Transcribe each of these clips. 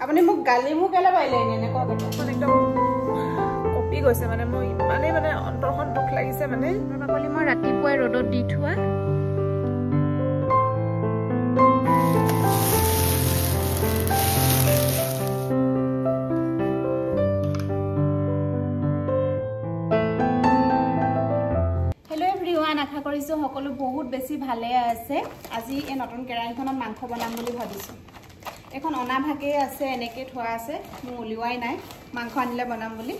আপুনি মোক গালি মোক কেলে পাইলে এনে কক একদম কপি গৈছে মানে মই ইমানেই মানে অন্তৰখন দুখ লাগিছে মানে বাকলি মই ৰাতিপুৱাই ৰ'দত দি থোৱা আশা কৰিছো সকলো বহুত বেছি ভালে আছে আজি এই নতুন কেৰাহীখনত মাংস বনাম বুলি ভাবিছো এখন অনা ভাগে আছে এনেকৈ থোৱা আছে মই উলিওৱাই নাই মাংস আনিলে বনাম বুলি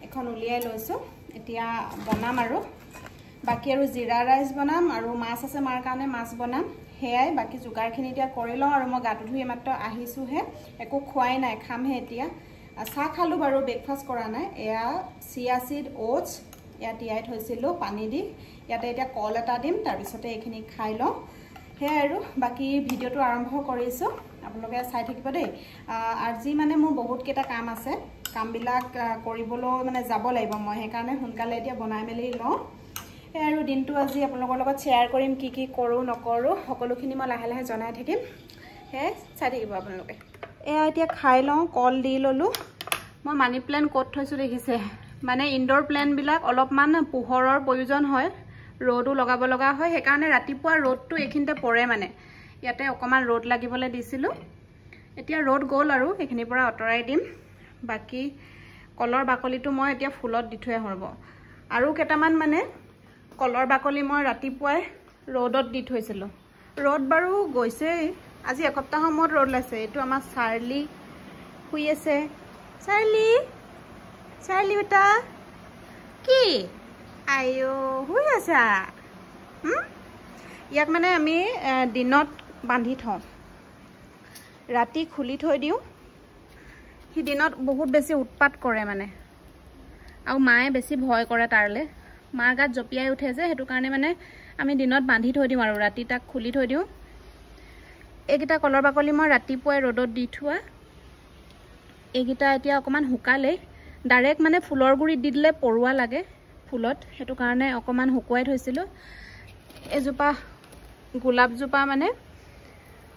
এখন উলিয়াই লৈছো এতিয়া বনাম আৰু বাকি আৰু জিৰা ৰাইচ বনাম আৰু মাছ আছে মাৰ কাৰণে মাছ বনাম হেয়াই বাকি যোগাৰখিনি এতিয়া কৰি লওঁ আৰু মই গাটো ধুই মাত্ৰ আহিছোহে একো খোৱাই নাই খামহে এতিয়া চাহ খালো বাৰু ব্ৰেকফাষ্ট কৰা নাই এয়া চিয়া সিড ওটছ ইয়াত তিয়াই থৈছিলো পানী দি ইয়াতে এতিয়া কল এটা দিম তাৰ পিছতে এইখিনি খাই লওঁ হে আৰু বাকি ভিডিওটো আৰম্ভ কৰিছো আপোনালোকে চাই থাকিব দেই আজি মানে মোৰ বহুত কেইটা কাম আছে কামবিলাক কৰিবলৈ মানে যাব লাগিব মই সেই কাৰণে সোনকালে এতিয়া বনাই মেলি লওঁ হে আৰু দিনটো আজি আপোনালোকৰ লগত শেয়াৰ কৰিম কি কি কৰো নকৰো সকলোখিনি মই লাহে লাহে জনাই থাকিম হে চাই থাকিব আপোনালোকে এয়া এতিয়া খাই লওঁ কল দি ললো মই মানি প্ল্যান ক'ত থৈছো দেখিছে মানে ইনডোৰ প্ল্যান বিলাক অলপমান পোহৰৰ প্ৰয়োজন হয় ৰ'দো লগাব লগা হয় সেই কাৰণে ৰাতিপুৱা ৰ'দটো এখিনতে পৰে মানে ইয়াতে অকমান ৰ'দ লাগিবলৈ দিছিলো এতিয়া ৰ'দ গ'ল আৰু এখিনিৰ পৰা অতৰাই দিম বাকি কলৰ বাকলিটো মই এতিয়া ফুলত দি থৈ হৰব আৰু কেটামান মানে কলৰ বাকলি মই ৰাতিপুৱাই ৰ'দত দি থৈছিলো ৰ'দ বাৰু গৈছে আজি এসপ্তাহ সময়ত ৰ'দ লাইছে এটো আমাৰ চাৰ্লি শুই আছে চাৰ্লি বেটা কি আইও হুই আছা ইয়াক মানে আমি দিনত বান্ধি থওঁ ৰাতি খুলি থৈ দিওঁ হি দিনত বহুত বেছি উৎপাত কৰে মানে আৰু মায়ে বেছি ভয় কৰে তাৰলে মাৰ গাত জপিয়াই উঠে যে হেতু কাৰণে মানে আমি দিনত বান্ধি থৈ দিওঁ আৰু ৰাতি তাক খুলি থৈ দিওঁ এইকিটা কলৰ বাকলি মই ৰাতিপুৱাই ৰ'দত দি থোৱা এইকিটা এতিয়া অকমান হুকালে ডাইৰেক্ট মানে ফুলৰ গুৰি দি দিলে পৰুৱা লাগে ফুলত হেতু কাৰণে অকমান হুকুৱাই থৈছিলো এজোপা গোলাপজোপা মানে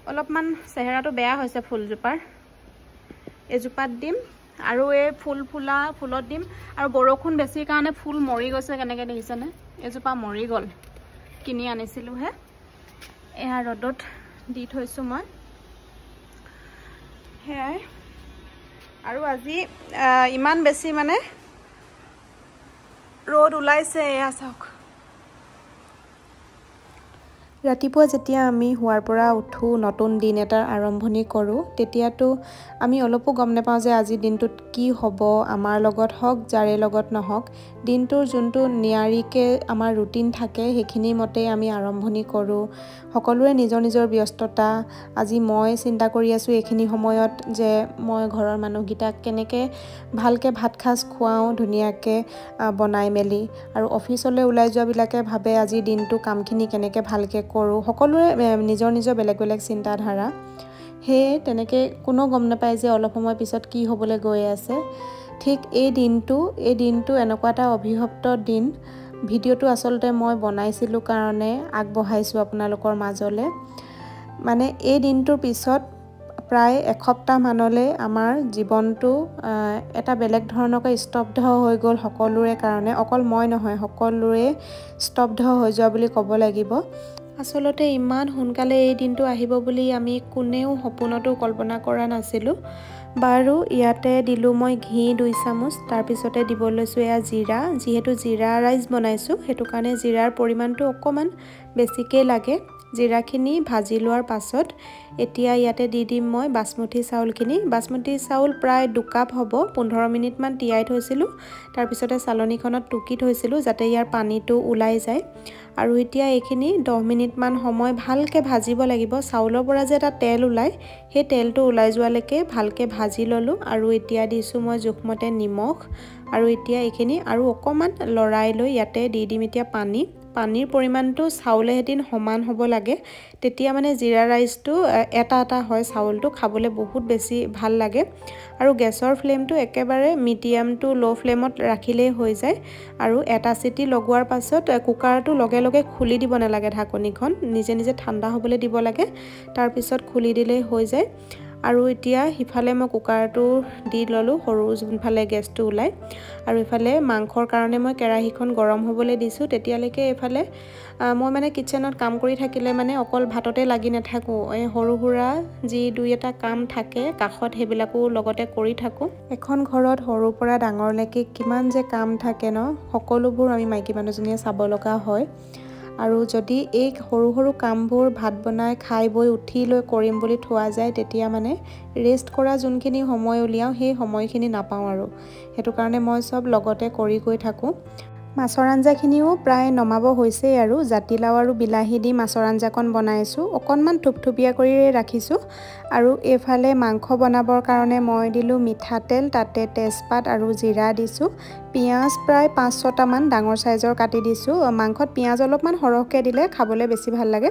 অলপমান চেহেৰাটো বেয়া হৈছে ফুলজোপাৰ এজোপাত দিম আৰু এই ফুলত দিম আৰু বৰষুণ বেছি কাৰণে ফুল মৰি গৈছে কেনেকে দেখিছেনে এজোপা মৰি গল কিনি আনিছিলো হে এয়া ৰ'দত দি থৈছো মই হেয়াই আৰু আজি ইমান বেছি মানে ৰ'দ ওলাইছে এয়া চাওক ৰাতিপুৱা যেতিয়া আমি হোৱাৰ পৰা উঠো নতুন দিন এটাৰ আৰম্ভণি কৰোঁ তেতিয়াতো আমি অলপো গম নাপাওঁ যে আজি দিনটোত কি হ'ব আমাৰ লগত হওক যাৰে লগত নহওক দিনটোৰ যোনটো নিয়াৰিকে আমাৰ ৰুটিন থাকে সেইখিনি মতে আমি আৰম্ভণি কৰোঁ সকলোৰে নিজৰ নিজৰ ব্যস্ততা আজি মই চিন্তা কৰি আছো এইখিনি সময়ত যে মই ঘৰৰ মানুহগিটাক কেনেকে ভালকে ভাত খাজ খুৱাও ধুনিয়াকে বনাই মেলি আৰু অফিচলৈ ওলাই যোৱা বিলাকে ভাবে আজি দিনটো কামখিনি কেনেকে ভালকে কৰোঁ সকলোৰে নিজৰ নিজৰ বেলেগ বেলেগ চিন্তা ধাৰা হে তেনেকে কোনো গম নাপায় যে অলপ সময় পিছত কি হ'বলৈ গৈ আছে ঠিক এই দিনটো এনেকুৱা এটা অভিভপ্ত দিন ভিডিওটো আসলতে মই বনাইছিলো কাৰণে আগবঢ়াইছো আপোনালোকৰ মাজলে মানে এই দিনটোৰ পিছত প্ৰায় এসপ্তাহ মানলে আমাৰ জীৱনটো এটা বেলেগ ধৰণকৈ স্তব্ধ হৈ গ'ল সকলোৰে কাৰণে অকল মই নহয় সকলোৰে স্তব্ধ হৈ যোৱা বুলি ক'ব লাগিব আসলতে ইমান সোনকালে এই দিনটো আহিব বুলি আমি কোনেও সপোনতো কল্পনা কৰা নাছিলো বাৰু ইয়াতে দিলো মই ঘি 2 চামুচ তাৰ পিছতে দিব লৈছো এয়া জিৰা যেহেতু জিৰা ৰাইচ বনাইছো হেতু কাৰণে জিৰাৰ পৰিমাণটো অকমান বেছিকৈ লাগে জিৰাখিনি ভাজি লোৱাৰ পাছত এতিয়া ইয়াতে দি দিম মই বাসমতি চাউল প্ৰায় 2 কাপ হ'ব 15 মিনিট মান তিয়াই থৈছিলো তাৰ পিছতে চালনীখনত টুকি থৈছিলো যাতে ইয়াৰ পানীটো ওলাই যায় আৰু এতিয়া এইখিনি 10 মিনিট মান সময় ভালকে ভাজিব লাগিব চাউলৰ পৰা যে এটা তেল ওলাই সেই তেলটো ওলাই যোৱালৈকে ভালকে ভাজি ললো আৰু এতিয়া দিছো মই জোখমতে নিমখ আৰু এতিয়া এইখিনি আৰু অকমান লৰাই লৈ ইয়াতে দি দিম এতিয়া পানীৰ পৰিমাণটো চাউলে হেদিন সমান হ'ব লাগে তেতিয়া মানে জিৰা ৰাইচটো এটা হয় চাউলটো খাবলৈ বহুত বেছি ভাল লাগে আৰু গেছৰ ফ্লেমটো একেবাৰে মিডিয়াম টু লো ফ্লেমত ৰাখিলেই হৈ যায় আৰু এটা সিটি লগোৱাৰ পাছত কুকাৰটো লগে লগে খুলি দিব নালাগে ঢাকনিখন নিজে নিজে ঠাণ্ডা হ'বলৈ দিব লাগে তাৰ পিছত খুলি দিলেই হৈ যায় আৰু এতিয়া হিফালে মই কুকাৰটো দি ললো সৰু যোনফালে গেছটো ওলাই আৰু ইফালে মাংসৰ কাৰণে মই কেৰাহীখন গৰম হ'বলৈ দিছো তেতিয়ালৈকে ইফালে মই মানে কিচেনত কাম কৰি থাকিলে মানে অকল ভাততে লাগি নাথাকো এই সৰু হুৰা যি দুই এটা কাম থাকে কাখত হেবিলাকো লগতে কৰি থাকো এখন ঘৰত সৰু পৰা ডাঙৰলৈকে কিমান যে কাম থাকে ন সকলোবোৰ আমি মাইকী মানুহজনীয়ে চাব লগা হয় আৰু যদি এই সৰু সৰু কামবোৰ ভাত বনাই খাই বৈ উঠি লৈ কৰিম বুলি থোৱা যায় তেতিয়া মানে ৰেষ্ট কৰা যোনখিনি সময় উলিয়াও সেই সময়খিনি নাপাওঁ আৰু হেতু কাৰণে মই সব লগতে কৰি গৈ থাকো মাছৰ আঞ্জাখিনিও প্ৰায় নমাব হৈছে আৰু জাতিলাও আৰু বিলাহী দি মাছৰ আঞ্জাকন বনাইছো অকনমান থুপথুপিয়া কৰি ৰাখিছো আৰু এফালে মাংস বনাবৰ কাৰণে মই দিলো মিঠাতেল তাতে তেজপাত আৰু জিৰা দিছো পিয়াজ প্ৰায় 5-6টা মান ডাঙৰ সাইজৰ কাটি দিছো মাংসত পিয়াজ অলপমান সৰহকৈ দিলে খাবলৈ বেছি ভাল লাগে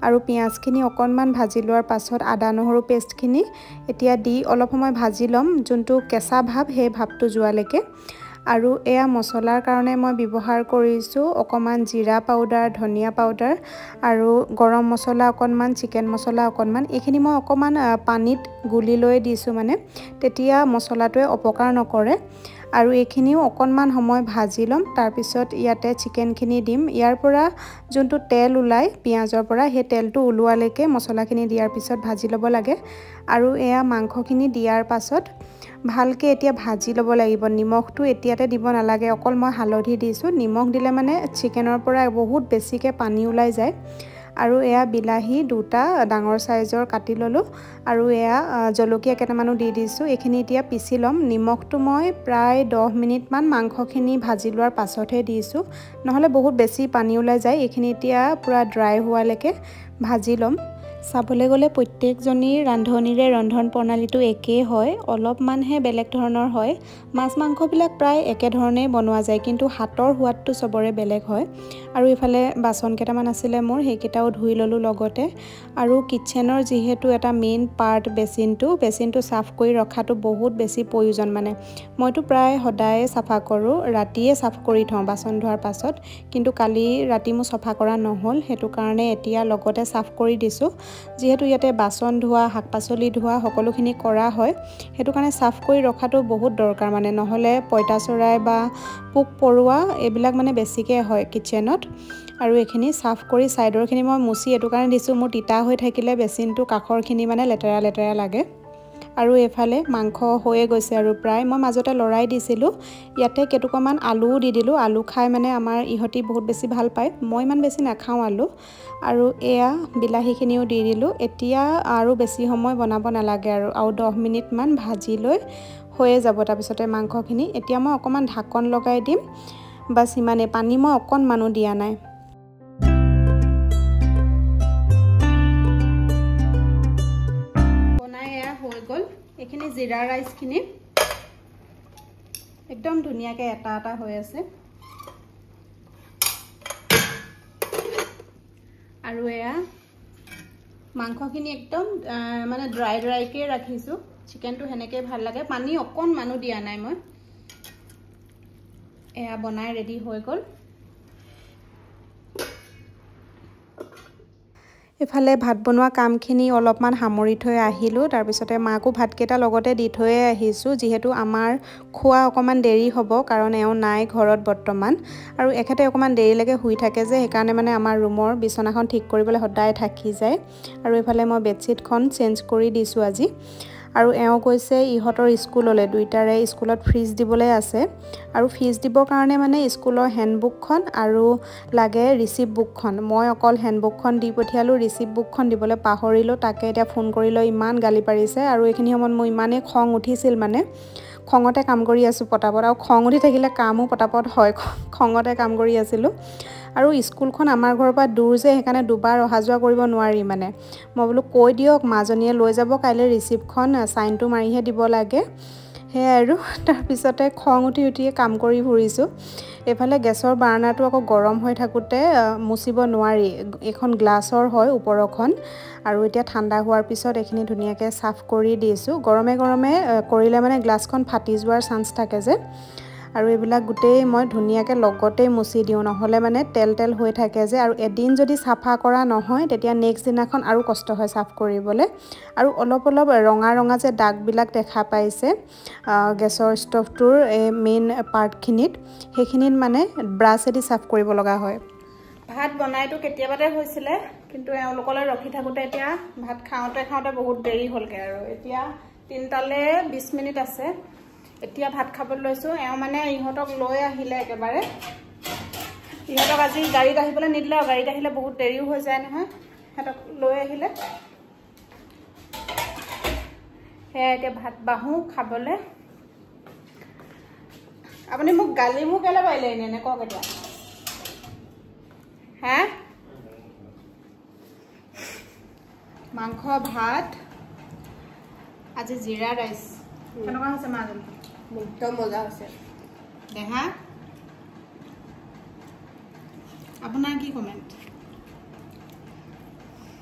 আৰু পিয়াজখিনি অকনমান ভাজি লোৱাৰ পাছত আদা নহৰু পেষ্টখিনি এতিয়া দি অলপ সময় ভাজি লম যোনটো কেঁচা ভাব সেই ভাবটো যোৱালৈকে আৰু এয়া মছলাৰ কাৰণে মই ব্যৱহাৰ কৰিছো অকমান জিৰা পাউডাৰ ধনিয়া পাউডাৰ আৰু গৰম মছলা অকনমান চিকেন মছলা অকনমান এইখিনি মই অকমান পানীত গুলি লৈ দিছো মানে তেতিয়া মছলাটোৱে অপকাৰ নকৰে আৰু এইখিনিও অকনমান সময় ভাজি লম তাৰ পিছত ইয়াতে চিকেনখিনি দিম ইয়াৰ পৰা যোনটো তেল ওলাই পিয়াজৰ পৰা সেই তেলটো ওলোৱালৈকে মছলাখিনি দিয়াৰ পিছত ভাজি ল'ব লাগে আৰু এয়া মাংসখিনি দিয়াৰ পাছত ভালকে এতিয়া ভাজি ল'ব লাগিব নিমখটো এতিয়াতে দিব নালাগে অকল মই হালধি দিছো নিমখ দিলে মানে চিকেনৰ পৰা বহুত বেছিকে পানী ওলাই যায় আৰু এয়া বিলাহী দুটা ডাঙৰ সাইজৰ কাটি ললো আৰু এয়া জলকীয়া কেটামানো দি দিছো এইখিনি এতিয়া পিছি লম নিমখটো মই প্ৰায় 10 মিনিট মান মাংসখিনি ভাজি লোৱাৰ পাছতহে দিছো নহলে বহুত বেছি পানী ওলাই যায় এইখিনি এতিয়া পুৰা ড্ৰাই হোৱালৈকে ভাজি লম চাবলৈ গলে প্ৰত্যেকজনীৰ ৰান্ধনিৰে ৰন্ধন প্ৰণালীটো একেই হয় অলপমানহে বেলেগ ধৰণৰ হয় মাছ মাংসবিলাক প্ৰায় একে ধৰণে বনোৱা যায় কিন্তু হাতৰ সোৱাদটো সবৰে বেলেগ হয় আৰু ইফালে বাচন কেটামান আছিলে মোৰ হেকিটাও ধুই ললো লগতে আৰু কিচেনৰ যেহেতু এটা মেইন পাৰ্ট বেচিনটো সাফ কৰি ৰখাটো বহুত বেছি প্ৰয়োজন মানে মইতো প্ৰায় সদায় সাফা কৰো ৰাতিয়ে সাফ কৰি থওঁ বাচন ধোৱাৰ পাছত কিন্তু কালি ৰাতি মই সাফা কৰা নহল হেতু কাৰণে এতিয়া লগতে সাফ কৰি দিছো যেহেতু ইয়াতে বাচন ধোৱা শাকপাচলি ধোৱা সকলোখিনি কৰা হয় হেতু কাৰণে সাফ কৰি ৰখাটো বহুত দৰকাৰ মানে নহলে পইতাচৰাই বা পোক পৰুৱা এইবিলাক মানে বেছিকে হয় কিচেনত আৰু এইখিনি সাফ কৰি সাইডৰখিনি মই মুছি এটো কাৰণে দিছো মোৰ তিতা হৈ থাকিলে বেচিনটো কাখৰখিনি মানে লেতেৰা লেতেৰা লাগে আৰু এফালে মাংস হৈয়ে গৈছে আৰু প্ৰায় মই মাজতে লৰাই দিছিলো ইয়াতে কেটুকমান আলু দি দিলো আলু খাই মানে আমাৰ ইহতি বহুত বেছি ভাল পায় মই ইমান বেছি নাখাও আলু আৰু এয়া বিলাহীখিনিও দি দিলো এতিয়া আৰু বেছি সময় বনাব নালাগে আৰু 10 মিনিট মান ভাজি লৈ হৈয়ে যাব তাৰ পিছতে মাংসখিনি এতিয়া মই অকমান ঢাকন লগাই দিম বাস ইমানে পানী মই অকনমানো দিয়া নাই এখিনি জিৰা ৰাইস খিনি একদম ধুনিয়াকে এটা এটা হৈ আছে আৰু এয়া মাংসখিনি একদম মানে ড্ৰাই কে ৰাখিছো চিকেনটো হেনেকে ভাল লাগে পানী অকন মানো দিয়া নাই মই এয়া বনাই ৰেডি হৈ গল এফালে ভাত বনোৱা কামখিনি অলপমান হামৰি থৈ আহিলো তাৰ পিছতে মাকো ভাতকেটা লগতে দি থৈ আহিছো যেহেতু আমাৰ খোৱা অকমান দেৰি হ'ব কাৰণ এও নাই ঘৰত বৰ্তমান আৰু এখেতে অকমান দেৰিলৈকে শুই থাকে যে সেইকাৰণে মানে আমাৰ ৰুমৰ বিছনাখন ঠিক কৰিবলৈ সদায় থাকি যায় আৰু এফালে মই বেডশিটখন চেঞ্জ কৰি দিছো আজি আৰু এও কৈছে ইহতৰ স্কুললে দুইটাৰে স্কুলত ফ্ৰিজ দিবলৈ আছে আৰু ফ্ৰিজ দিবৰ কাৰণে মানে স্কুলৰ হ্যান্ডবুকখন আৰু লাগে ৰিসিভ বুকখন মই অকল হ্যান্ডবুকখন দি পঠিয়ালো ৰিসিভ বুকখন দিবলৈ পাহৰিলো তাকে এতিয়া ফোন কৰি লৈ ইমান গালি পাৰিছে আৰু এইখিনি সময়ত মই ইমানে খং উঠিছিল মানে খঙতে কাম কৰি আছো পটাপট আৰু খং উঠি থাকিলে কামো পটাপট হয় খঙতে কাম কৰি আছিলো আৰু স্কুলখন আমাৰ ঘৰৰ পৰা দূৰ যে সেইকাৰণে দুবাৰ অহা যোৱা কৰিব নোৱাৰি মানে মই বলো কৈ দিয়ক মাজনীয়ে লৈ যাব কাইলে ৰিসিভখন সাইনটো মাৰিহে দিব লাগে হে আৰু তাৰ পিছতে খং উঠি কাম কৰি ফুৰিছো এফালে গেছৰ বাৰ্নাৰটো আকৌ গৰম হৈ থাকুতে মুছিব নোৱাৰি এখন গ্লাছৰ হয় ওপৰখন আৰু এতিয়া ঠাণ্ডা হোৱাৰ পিছত এখিনি ধুনিয়াকে সাফ কৰি দিছো গৰমে গৰমে কৰিলে মানে গ্লাছখন ফাটি যোৱাৰ চান্স থাকে যে আৰু এইবিলাক গোটেই মই ধুনীয়াকৈ লগতেই মুচি দিওঁ, নহ'লে মানে তেল তেল হৈ থাকে যে, আৰু এদিন যদি চাফা কৰা নহয় তেতিয়া নেক্সট দিনাখন আৰু কষ্ট হয় চাফ কৰিবলৈ। আৰু অলপ অলপ ৰঙা ৰঙা যে দাগবিলাক দেখা পাইছে গেছৰ ষ্টভটোৰ এই মেইন পাৰ্টখিনিত, সেইখিনিত মানে ব্ৰাছেদি চাফ কৰিব লগা হয়। ভাত বনাইতো কেতিয়াবাতে হৈছিলে, কিন্তু এওঁলোকলৈ ৰখি থাকোঁতে এতিয়া ভাত খাওঁতে খাওঁতে বহুত দেৰি হ'লগৈ। আৰু এতিয়া 3টালৈ 20 মিনিট আছে। এতিয়া ভাত খাবলৈ লৈছোঁ। এওঁ মানে ইহঁতক লৈ আহিলে একেবাৰে। ইহঁতক আজি গাড়ীত আহিবলৈ নিদিলে, আৰু গাড়ীত আহিলে বহুত দেৰিও হৈ যায় নহয়। সিহঁতক লৈ আহিলে, সেয়া এতিয়া ভাত বাঢ়োঁ খাবলৈ। আপুনি মোক গালি মোক কেলৈ পাৰিলে এনে কওক এতিয়া? হা? মাংস ভাত, আজি জিৰা ৰাইচ। কেনেকুৱা হৈছে মাজনী? একদম মজা হৈছে। দেহা আপোনাৰ কি কমেণ্ট?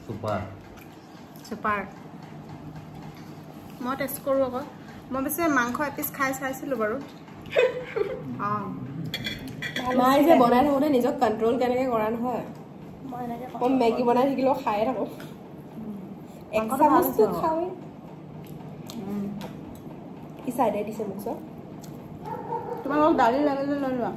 Super super. মই টেষ্ট কৰোঁ আকৌ। মই পিছে মাংস এপিচ খাই চাইছিলোঁ বাৰু। অঁ, মায়ে যে বনাই থাকোঁতে নিজক কণ্ট্ৰল কেনেকৈ কৰা নহয়। মই মেগী বনাই থাকিলেও খায়ে থাকোঁ, এক চামুচটো খাওঁৱেই। কি চাইডে দিছে মোক চব। তোমালোকক দালি লাগিলে লৈ লোৱা।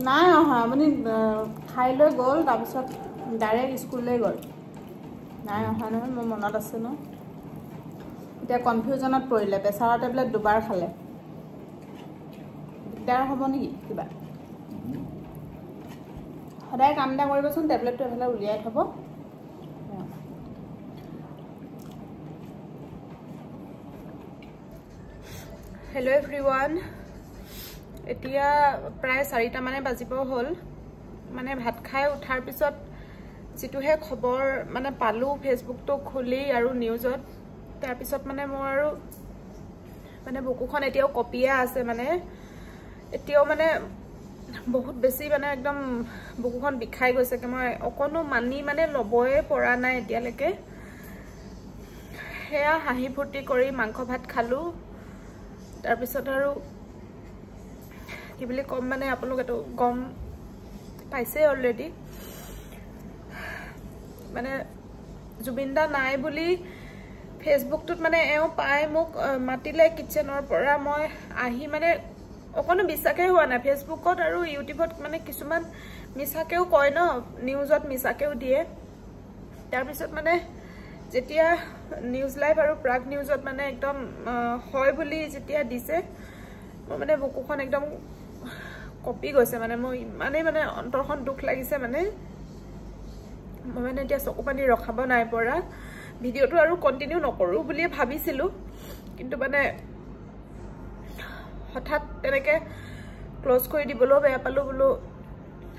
নাই অহা, আপুনি খাই লৈ গ'ল, তাৰপিছত ডাইৰেক্ট স্কুললৈ গ'ল। নাই অহা নহয়, মোৰ মনত আছে ন। এতিয়া কনফিউজনত পৰিলে, প্ৰেছাৰৰ টেবলেট 2বাৰ খালে। দিগদাৰ হ'ব নেকি কিবা? সদায় কাম এটা কৰিবচোন, টেবলেটটো এফালে উলিয়াই থ'ব। হেল্ল' এভৰিৱান, এতিয়া প্ৰায় 4টামানে বাজিব হ'ল। মানে ভাত খাই উঠাৰ পিছত যিটোহে খবৰ মানে পালোঁ ফেচবুকটো খুলি আৰু নিউজত, তাৰপিছত মানে মোৰ আৰু মানে বুকুখন এতিয়াও কঁপিয়ে আছে। মানে এতিয়াও মানে বহুত বেছি মানে একদম বুকুখন বিষাই গৈছেগৈ। মই অকণো মানি মানে ল'বই পৰা নাই এতিয়ালৈকে। সেয়া হাঁহি ফূৰ্তি কৰি মাংস ভাত খালোঁ। তাৰপিছত আৰু কি বুলি ক'ম, মানে আপোনালোক এইটো গম পাইছে অলৰেডি। মানে জুবিন দা নাই বুলি ফেচবুকটোত মানে এওঁ পাই মোক মাতিলে কিটচেনৰ পৰা। মই আহি মানে অকণো বিশ্বাসেই হোৱা নাই। ফেচবুকত আৰু ইউটিউবত মানে কিছুমান মিছাকেও কয় ন, নিউজত মিছাকেও দিয়ে। তাৰপিছত মানে যেতিয়া নিউজ লাইভ আৰু প্ৰাগ নিউজত মানে একদম হয় বুলি যেতিয়া দিছে, মোৰ মানে বুকুখন একদম কঁপি গৈছে। মানে মোৰ ইমানেই মানে অন্তৰখন দুখ লাগিছে। মানে মই মানে এতিয়া চকু পানী ৰখাব নাই পৰা। ভিডিঅ'টো আৰু কণ্টিনিউ নকৰোঁ বুলিয়ে ভাবিছিলোঁ, কিন্তু মানে হঠাৎ তেনেকৈ ক্ল'জ কৰি দিবলৈও বেয়া পালোঁ, বোলো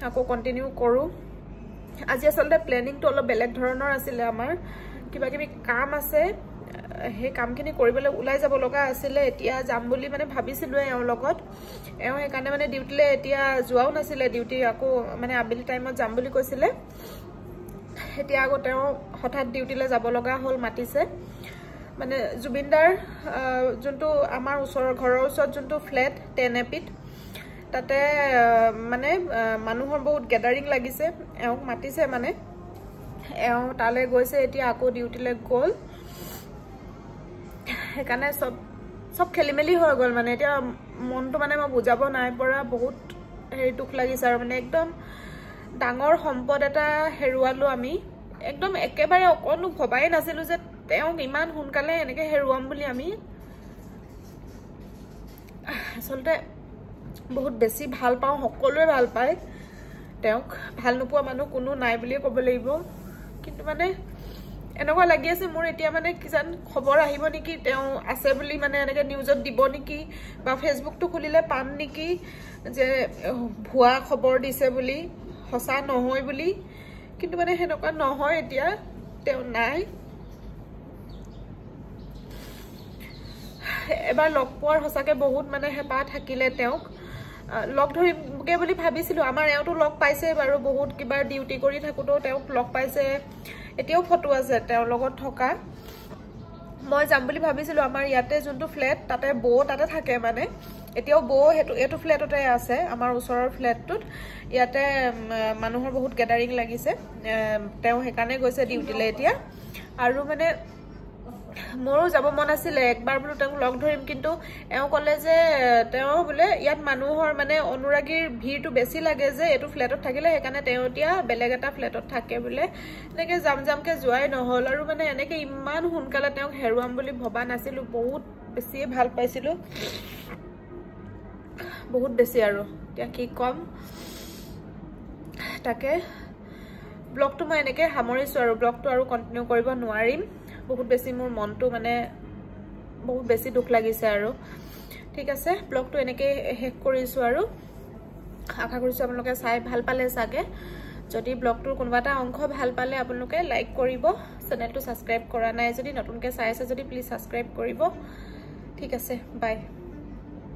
আকৌ কণ্টিনিউ কৰোঁ। আজি আচলতে প্লেনিংটো অলপ বেলেগ ধৰণৰ আছিলে। আমাৰ কিবা কিবি কাম আছে, সেই কামখিনি কৰিবলৈ ওলাই যাব লগা আছিলে। এতিয়া যাম বুলি মানে ভাবিছিলোঁৱে এওঁৰ লগত। এওঁ সেইকাৰণে মানে ডিউটিলৈ এতিয়া যোৱাও নাছিলে। ডিউটি আকৌ মানে আবেলি টাইমত যাম বুলি কৈছিলে। এতিয়া আকৌ তেওঁ হঠাৎ ডিউটিলৈ যাব লগা হ'ল, মাতিছে। মানে জুবিনদাৰ যোনটো আমাৰ ঘৰৰ ওচৰত যোনটো ফ্লেট 10 এপিত, তাতে মানে মানুহৰ বহুত গেডাৰিং লাগিছে। এওঁক মাতিছে মানে, এওঁ তালৈ গৈছে। এতিয়া আকৌ ডিউটিলৈ গ'ল। সেইকাৰণে চব খেলি মেলি হৈ গ'ল। মানে এতিয়া মনটো মানে মই বুজাব নাই পৰা। বহুত দুখ লাগিছে। আৰু মানে একদম ডাঙৰ সম্পদ এটা হেৰুৱালোঁ আমি। একদম একেবাৰে অকণো ভবাই নাছিলোঁ যে তেওঁক ইমান সোনকালে এনেকৈ হেৰুৱাম বুলি আমি। আচলতে বহুত বেছি ভাল পাওঁ, সকলোৱে ভাল পায় তেওঁক। ভাল নোপোৱা মানুহ কোনো নাই বুলিয়ে ক'ব লাগিব। কিন্তু মানে এনেকুৱা লাগি আছে মোৰ এতিয়া মানে কিজান খবৰ আহিব নেকি, তেওঁ আছে বুলি মানে এনেকৈ নিউজত দিব নেকি, বা ফেচবুকটো খুলিলে পাম নেকি যে ভুৱা খবৰ দিছে বুলি, সঁচা নহয় বুলি। কিন্তু মানে সেনেকুৱা নহয়, এতিয়া তেওঁ নাই। এবাৰ লগ পোৱাৰ সঁচাকৈ বহুত মানে হেঁপাহ থাকিলে তেওঁক। লগ ধৰিমকে বুলি ভাবিছিলোঁ আমাৰ এওঁতো লগ পাইছে বাৰু বহুত কিবা ডিউটি কৰি থাকোঁতেও তেওঁক লগ পাইছে এতিয়াও ফটো আছে তেওঁৰ লগত থকা মই যাম বুলি ভাবিছিলোঁ আমাৰ ইয়াতে যোনটো ফ্লেট তাতে বৌ তাতে থাকে মানে এতিয়াও বৌ এইটো ফ্লেটতে আছে আমাৰ ওচৰৰ ফ্লেটটোত ইয়াতে মানুহৰ বহুত গেদাৰিং লাগিছে তেওঁ সেইকাৰণে গৈছে ডিউটিলৈ এতিয়া আৰু মানে মোৰো যাব মন আছিলে একবাৰ বোলো তেওঁক লগ ধৰিম কিন্তু এওঁ ক'লে যে তেওঁ বোলে ইয়াত মানুহৰ মানে অনুৰাগীৰ ভিৰটো বেছি লাগে যে এইটো ফ্লেটত থাকিলে সেইকাৰণে তেওঁ এতিয়া বেলেগ এটা ফ্লেটত থাকে বোলে এনেকৈ জামকে যোৱাই নহ'ল আৰু মানে এনেকৈ ইমান সোনকালে তেওঁক হেৰুৱাম বুলি ভবা নাছিলোঁ বহুত বেছিয়ে ভাল পাইছিলোঁ বহুত বেছি আৰু এতিয়া কি ক'ম তাকে ব্লগটো মই এনেকৈ সামৰিছোঁ আৰু ব্লগটো আৰু কণ্টিনিউ কৰিব নোৱাৰিম বহুত বেছি মোৰ মনটো মানে বহুত বেছি দুখ লাগিছে আৰু ঠিক আছে ব্লগটো এনেকৈ শেষ কৰিছোঁ আৰু আশা কৰিছোঁ আপোনালোকে চাই ভাল পালে চাগে যদি ব্লগটোৰ কোনোবা এটা অংশ ভাল পালে আপোনালোকে লাইক কৰিব চেনেলটো ছাবস্ক্ৰাইব কৰা নাই যদি নতুনকৈ চাই আছে যদি প্লিজ ছাবস্ক্ৰাইব কৰিব ঠিক আছে বাই